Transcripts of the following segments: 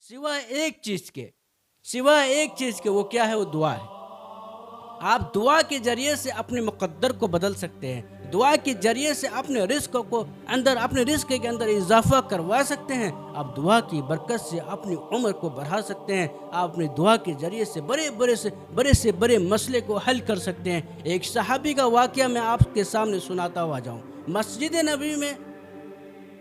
सिवा एक चीज़ के, सिवा एक चीज़ के, वो क्या है? वो दुआ है। आप दुआ के ज़रिए से अपने मुक़द्दर को बदल सकते हैं। दुआ के ज़रिए से अपने रिज़्क़ के अंदर इज़ाफ़ा करवा सकते हैं। आप दुआ की बरकत से अपनी उम्र को बढ़ा सकते हैं। आप अपनी दुआ के ज़रिए से बड़े से बड़े मसले को हल कर सकते हैं। एक सहाबी का वाक़या मैं आपके सामने सुनाता हुआ जाऊँ। मस्जिद नबवी में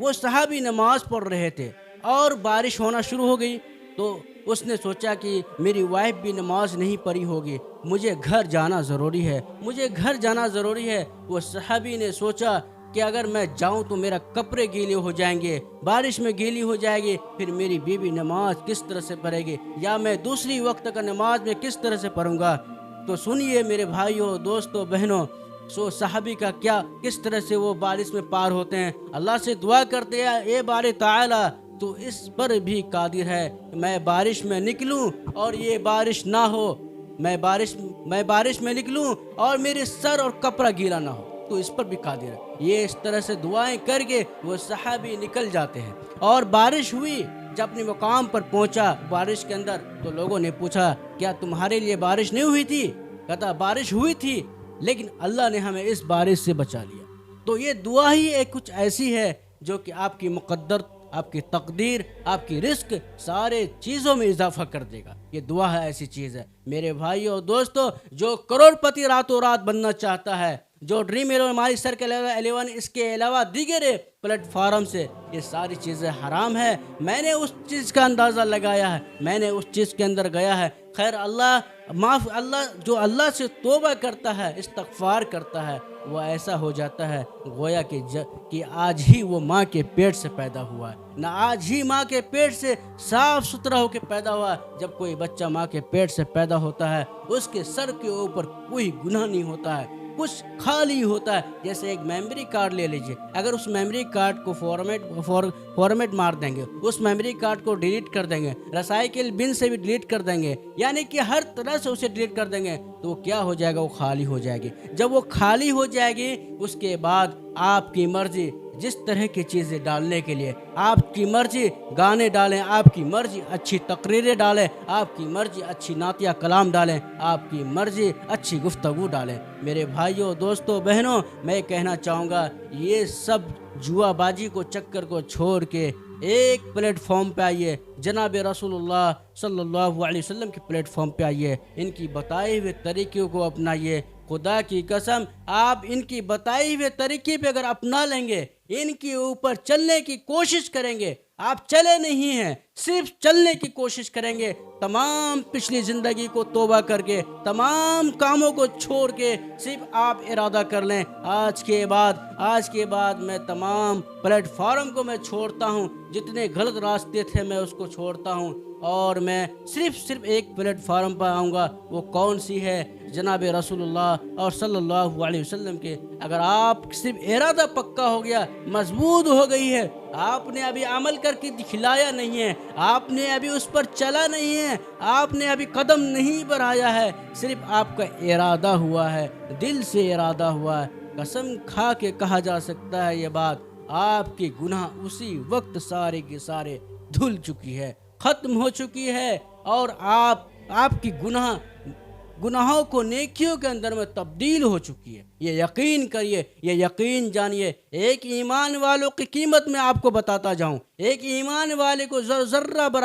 वो सहाबी नमाज़ पढ़ रहे थे और बारिश होना शुरू हो गई। तो उसने सोचा कि मेरी वाइफ भी नमाज नहीं पढ़ी होगी, मुझे घर जाना ज़रूरी है, मुझे घर जाना ज़रूरी है। वो सहाबी ने सोचा कि अगर मैं जाऊं तो मेरा कपड़े गीले हो जाएंगे, बारिश में गीली हो जाएगी, फिर मेरी बीवी नमाज किस तरह से पढ़ेगी, या मैं दूसरी वक्त का नमाज में किस तरह से पढ़ूंगा। तो सुनिए मेरे भाइयों, दोस्तों, बहनों, सहाबी का क्या, किस तरह से वो बारिश में पार होते हैं। अल्लाह से दुआ करते हैं, ए बारी ताला, तो इस पर भी कादिर है कि मैं बारिश में निकलूं और ये बारिश ना हो, मैं बारिश में निकलूं और मेरे सर और कपड़ा गीला ना हो, तो इस पर भी कादिर है। ये इस तरह से दुआएं करके वो सहाबी निकल जाते हैं। और बारिश हुई, जब अपने मुकाम पर पहुंचा बारिश के अंदर, तो लोगों ने पूछा, क्या तुम्हारे लिए बारिश नहीं हुई थी? कहता, बारिश हुई थी, लेकिन अल्लाह ने हमें इस बारिश से बचा लिया। तो ये दुआ ही एक कुछ ऐसी है जो कि आपकी मुक़द्दर, आपकी तकदीर, आपकी रिस्क, सारे चीज़ों में इजाफा कर देगा। ये दुआ है, ऐसी चीज़ है। मेरे भाइयों और दोस्तों, जो करोड़पति रातों रात बनना चाहता है, जो ड्रीम हमारी सर्कल 11, इसके अलावा दीगर प्लेटफार्म से, ये सारी चीज़ें हराम है। मैंने उस चीज़ का अंदाज़ा लगाया है, मैंने उस चीज़ के अंदर गया है। खैर, अल्लाह जो अल्लाह से तौबा करता है, इस्तग़फ़ार करता है, वो ऐसा हो जाता है गोया कि आज ही वो माँ के पेट से पैदा हुआ है, ना आज ही माँ के पेट से साफ सुथरा होकर पैदा हुआ। जब कोई बच्चा माँ के पेट से पैदा होता है, उसके सर के ऊपर कोई गुनाह नहीं होता है, कुछ खाली होता है। जैसे एक मेमोरी कार्ड ले लीजिए, अगर उस मेमोरी कार्ड को फॉर्मेट मार देंगे, उस मेमोरी कार्ड को डिलीट कर देंगे, रिसाइकिल बिन से भी डिलीट कर देंगे, यानी कि हर तरह से उसे डिलीट कर देंगे, तो वो क्या हो जाएगा? वो खाली हो जाएगी। जब वो खाली हो जाएगी, उसके बाद आपकी मर्जी, जिस तरह की चीज़ें डालने के लिए आपकी मर्जी, गाने डालें, आपकी मर्जी अच्छी तकरीरें डालें, आपकी मर्जी अच्छी नातिया कलाम डालें, आपकी मर्जी अच्छी गुफ्तगू डालें। मेरे भाइयों, दोस्तों, बहनों, मैं कहना चाहूँगा, ये सब जुआबाजी को, चक्कर को छोड़ के एक प्लेटफॉर्म पे आइए, जनाब रसूलुल्लाह सल्लल्लाहु अलैहि वसल्लम के प्लेटफॉर्म पे आइए, इनकी बताए हुए तरीक़ों को अपनाइए। खुदा की कसम, आप इनकी बताई हुए तरीके पे अगर अपना लेंगे, इनके ऊपर चलने की कोशिश करेंगे, आप चले नहीं हैं, सिर्फ चलने की कोशिश करेंगे, तमाम पिछली ज़िंदगी को तौबा करके, तमाम कामों को छोड़ के सिर्फ आप इरादा कर लें, आज के बाद मैं तमाम प्लेटफार्म को मैं छोड़ता हूँ, जितने गलत रास्ते थे मैं उसको छोड़ता हूँ, और मैं सिर्फ एक प्लेटफार्म पर आऊँगा। वो कौन सी है? जनाब रसूलुल्लाह और सल्लल्लाहु अलैहि वसल्लम के। अगर आप सिर्फ इरादा पक्का हो गया, मजबूत हो गई है, आपने अभी अमल करके दिखलाया नहीं है, आपने अभी उस पर चला नहीं है, आपने अभी कदम नहीं बढ़ाया है, सिर्फ आपका इरादा हुआ है, दिल से इरादा हुआ है, कसम खा के कहा जा सकता है ये बात, आपकी गुनाह उसी वक्त सारे के सारे धुल चुकी है, ख़त्म हो चुकी है, और आपकी गुनाहों को नेकियों के अंदर में तब्दील हो चुकी है। ये यकीन करिए, ये यकीन जानिए। एक ईमान वालों की कीमत मैं आपको बताता जाऊं, एक ईमान वाले को ज़र्रा बराबर